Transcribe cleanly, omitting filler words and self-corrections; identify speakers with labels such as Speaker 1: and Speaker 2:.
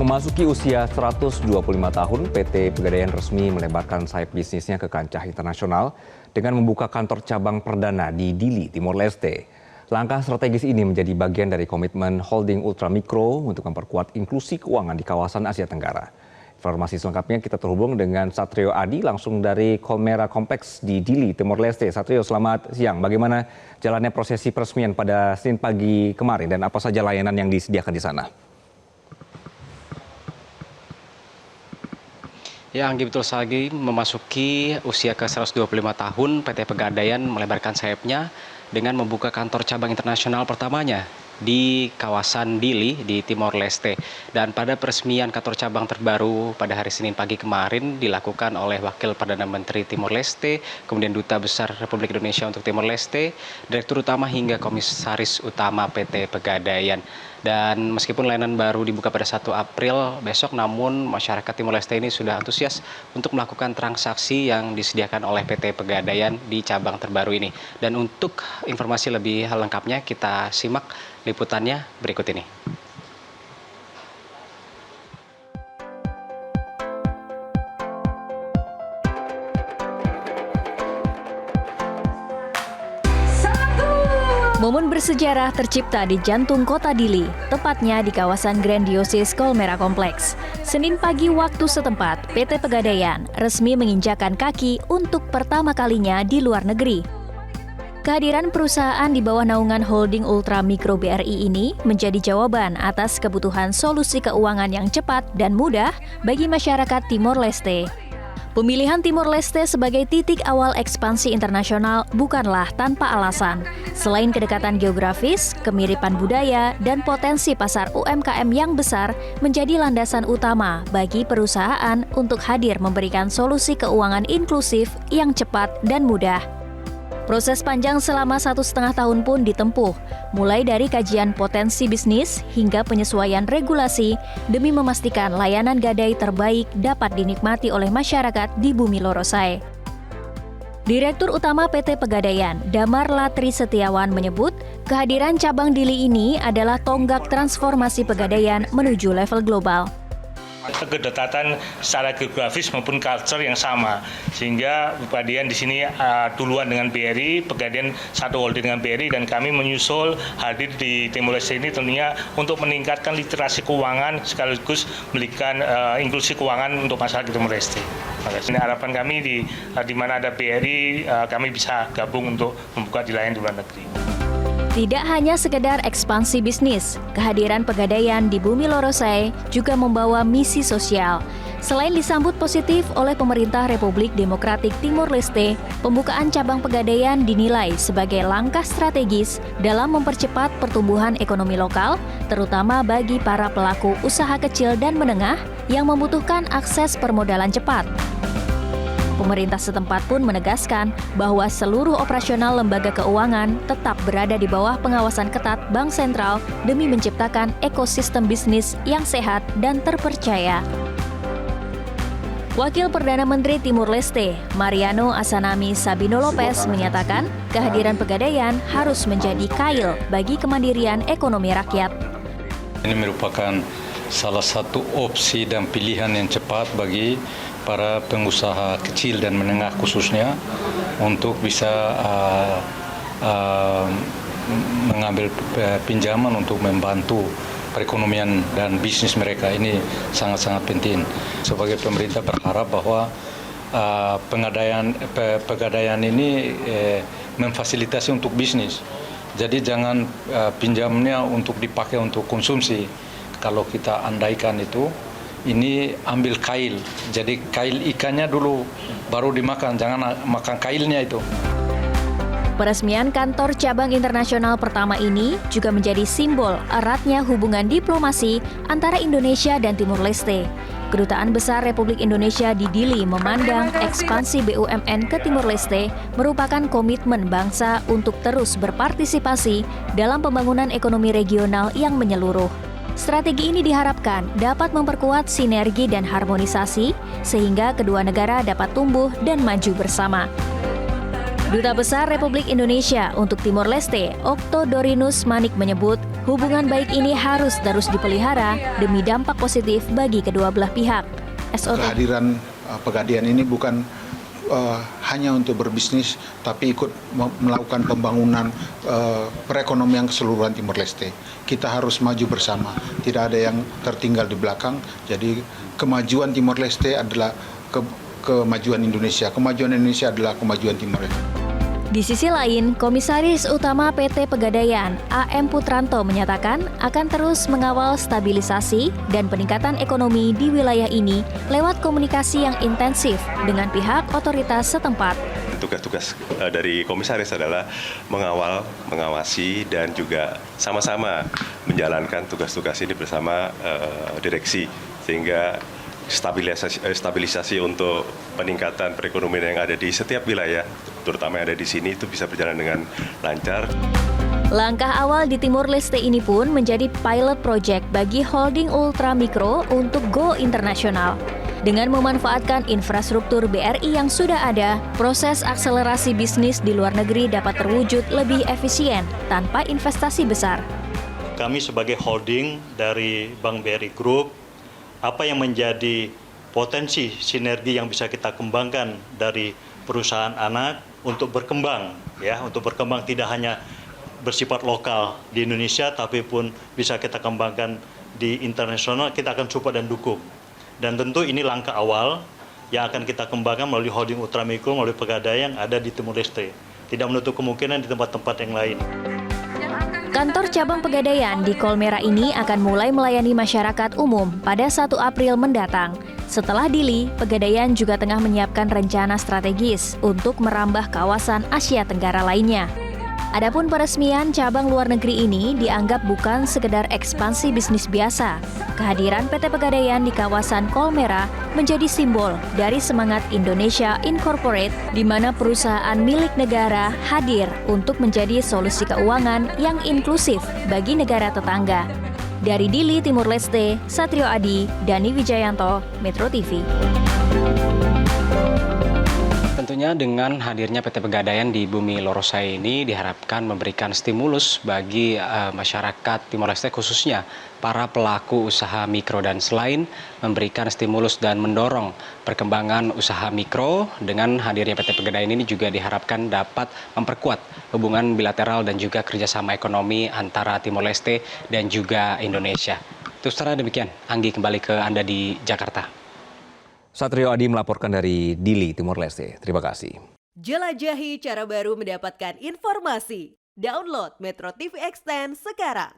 Speaker 1: Memasuki usia 125 tahun, PT Pegadaian resmi melebarkan sayap bisnisnya ke kancah internasional dengan membuka kantor cabang perdana di Dili, Timor Leste. Langkah strategis ini menjadi bagian dari komitmen holding Ultramikro untuk memperkuat inklusi keuangan di kawasan Asia Tenggara. Informasi selengkapnya kita terhubung dengan Satrio Adi langsung dari Colmera Kompleks di Dili, Timor Leste. Satrio, selamat siang. Bagaimana jalannya prosesi peresmian pada Senin pagi kemarin dan apa saja layanan yang disediakan di sana?
Speaker 2: Ya, Anggi, betul sekali. Memasuki usia ke-125 tahun, PT Pegadaian melebarkan sayapnya dengan membuka kantor cabang internasional pertamanya di kawasan Dili di Timor Leste. Dan pada peresmian kantor cabang terbaru pada hari Senin pagi kemarin dilakukan oleh Wakil Perdana Menteri Timor Leste, kemudian Duta Besar Republik Indonesia untuk Timor Leste, Direktur Utama hingga Komisaris Utama PT Pegadaian. Dan meskipun layanan baru dibuka pada 1 April besok, namun masyarakat Timor Leste ini sudah antusias untuk melakukan transaksi yang disediakan oleh PT Pegadaian di cabang terbaru ini. Dan untuk informasi lebih lengkapnya kita simak liputannya berikut ini.
Speaker 3: Momen bersejarah tercipta di jantung kota Dili, tepatnya di kawasan grandiosis Colmera Kompleks. Senin pagi waktu setempat, PT Pegadaian resmi menginjakan kaki untuk pertama kalinya di luar negeri. Kehadiran perusahaan di bawah naungan holding Ultramikro BRI ini menjadi jawaban atas kebutuhan solusi keuangan yang cepat dan mudah bagi masyarakat Timor Leste. Pemilihan Timor Leste sebagai titik awal ekspansi internasional bukanlah tanpa alasan. Selain kedekatan geografis, kemiripan budaya, dan potensi pasar UMKM yang besar menjadi landasan utama bagi perusahaan untuk hadir memberikan solusi keuangan inklusif yang cepat dan mudah. Proses panjang selama 1,5 tahun pun ditempuh, mulai dari kajian potensi bisnis hingga penyesuaian regulasi demi memastikan layanan gadai terbaik dapat dinikmati oleh masyarakat di Bumi Lorosai. Direktur Utama PT Pegadaian, Damar Latri Setiawan menyebut, kehadiran cabang Dili ini adalah tonggak transformasi Pegadaian menuju level global.
Speaker 4: Kedekatan secara geografis maupun culture yang sama, sehingga Pegadaian di sini duluan dengan BRI, Pegadaian satu holding dengan BRI, dan kami menyusul hadir di Timor Leste ini tentunya untuk meningkatkan literasi keuangan sekaligus memberikan inklusi keuangan untuk masyarakat Timor Leste. Ini harapan kami di mana ada BRI, kami bisa gabung untuk membuka di layanan di luar negeri.
Speaker 3: Tidak hanya sekedar ekspansi bisnis, kehadiran Pegadaian di Bumi Lorosai juga membawa misi sosial. Selain disambut positif oleh pemerintah Republik Demokratik Timor Leste, pembukaan cabang Pegadaian dinilai sebagai langkah strategis dalam mempercepat pertumbuhan ekonomi lokal, terutama bagi para pelaku usaha kecil dan menengah yang membutuhkan akses permodalan cepat. Pemerintah setempat pun menegaskan bahwa seluruh operasional lembaga keuangan tetap berada di bawah pengawasan ketat Bank Sentral demi menciptakan ekosistem bisnis yang sehat dan terpercaya. Wakil Perdana Menteri Timor Leste, Mariano Asanami Sabino Lopez menyatakan kehadiran Pegadaian harus menjadi kail bagi kemandirian ekonomi rakyat.
Speaker 5: Ini merupakan salah satu opsi dan pilihan yang cepat bagi para pengusaha kecil dan menengah khususnya untuk bisa mengambil pinjaman untuk membantu perekonomian dan bisnis mereka. Ini sangat-sangat penting. Sebagai pemerintah berharap bahwa Pegadaian ini memfasilitasi untuk bisnis. Jadi jangan pinjamnya untuk dipakai untuk konsumsi. Kalau kita andaikan itu, ini ambil kail, jadi kail ikannya dulu baru dimakan, jangan makan kailnya itu.
Speaker 3: Peresmian kantor cabang internasional pertama ini juga menjadi simbol eratnya hubungan diplomasi antara Indonesia dan Timor Leste. Kedutaan Besar Republik Indonesia di Dili memandang ekspansi BUMN ke Timor Leste merupakan komitmen bangsa untuk terus berpartisipasi dalam pembangunan ekonomi regional yang menyeluruh. Strategi ini diharapkan dapat memperkuat sinergi dan harmonisasi sehingga kedua negara dapat tumbuh dan maju bersama. Duta Besar Republik Indonesia untuk Timor Leste, Okto Dorinus Manik menyebut, Hubungan baik ini harus terus dipelihara demi dampak positif bagi kedua belah pihak. SOT
Speaker 6: Kehadiran Pegadaian ini bukan hanya untuk berbisnis, tapi ikut melakukan pembangunan perekonomian keseluruhan Timor Leste. Kita harus maju bersama, tidak ada yang tertinggal di belakang. Jadi kemajuan Timor Leste adalah kemajuan Indonesia. Kemajuan Indonesia adalah kemajuan Timor Leste.
Speaker 3: Di sisi lain, Komisaris Utama PT Pegadaian, A.M. Putranto menyatakan akan terus mengawal stabilisasi dan peningkatan ekonomi di wilayah ini lewat komunikasi yang intensif dengan pihak otoritas setempat.
Speaker 7: Tugas-tugas dari komisaris adalah mengawal, mengawasi, dan juga sama-sama menjalankan tugas-tugas ini bersama direksi, sehingga stabilisasi untuk peningkatan perekonomian yang ada di setiap wilayah, terutama yang ada di sini, itu bisa berjalan dengan lancar.
Speaker 3: Langkah awal di Timor Leste ini pun menjadi pilot project bagi holding Ultra Mikro untuk go internasional. Dengan memanfaatkan infrastruktur BRI yang sudah ada, proses akselerasi bisnis di luar negeri dapat terwujud lebih efisien tanpa investasi besar.
Speaker 8: Kami sebagai holding dari Bank BRI Group, apa yang menjadi potensi sinergi yang bisa kita kembangkan dari perusahaan anak untuk berkembang, untuk berkembang tidak hanya bersifat lokal di Indonesia, tapi pun bisa kita kembangkan di internasional, kita akan support dan dukung. Dan tentu ini langkah awal yang akan kita kembangkan melalui holding Ultra Mikro, melalui Pegadaian yang ada di Timor Leste. Tidak menutup kemungkinan di tempat-tempat yang lain.
Speaker 3: Kantor cabang Pegadaian di Kolmera ini akan mulai melayani masyarakat umum pada 1 April mendatang. Setelah Dili, Pegadaian juga tengah menyiapkan rencana strategis untuk merambah kawasan Asia Tenggara lainnya. Adapun peresmian cabang luar negeri ini dianggap bukan sekedar ekspansi bisnis biasa. Kehadiran PT Pegadaian di kawasan Kolmera menjadi simbol dari semangat Indonesia Incorporate, di mana perusahaan milik negara hadir untuk menjadi solusi keuangan yang inklusif bagi negara tetangga. Dari Dili, Timor Leste, Satrio Adi, Dani Wijayanto, Metro TV.
Speaker 2: Tentunya dengan hadirnya PT Pegadaian di Bumi Lorosai ini diharapkan memberikan stimulus bagi masyarakat Timor Leste, khususnya para pelaku usaha mikro, dan selain memberikan stimulus dan mendorong perkembangan usaha mikro, dengan hadirnya PT Pegadaian ini juga diharapkan dapat memperkuat hubungan bilateral dan juga kerjasama ekonomi antara Timor Leste dan juga Indonesia. Itu secara demikian, Anggi kembali ke Anda di Jakarta.
Speaker 1: Satrio Adi melaporkan dari Dili, Timor Leste. Terima kasih.
Speaker 9: Jelajahi cara baru mendapatkan informasi. Download Metro TV Extend sekarang.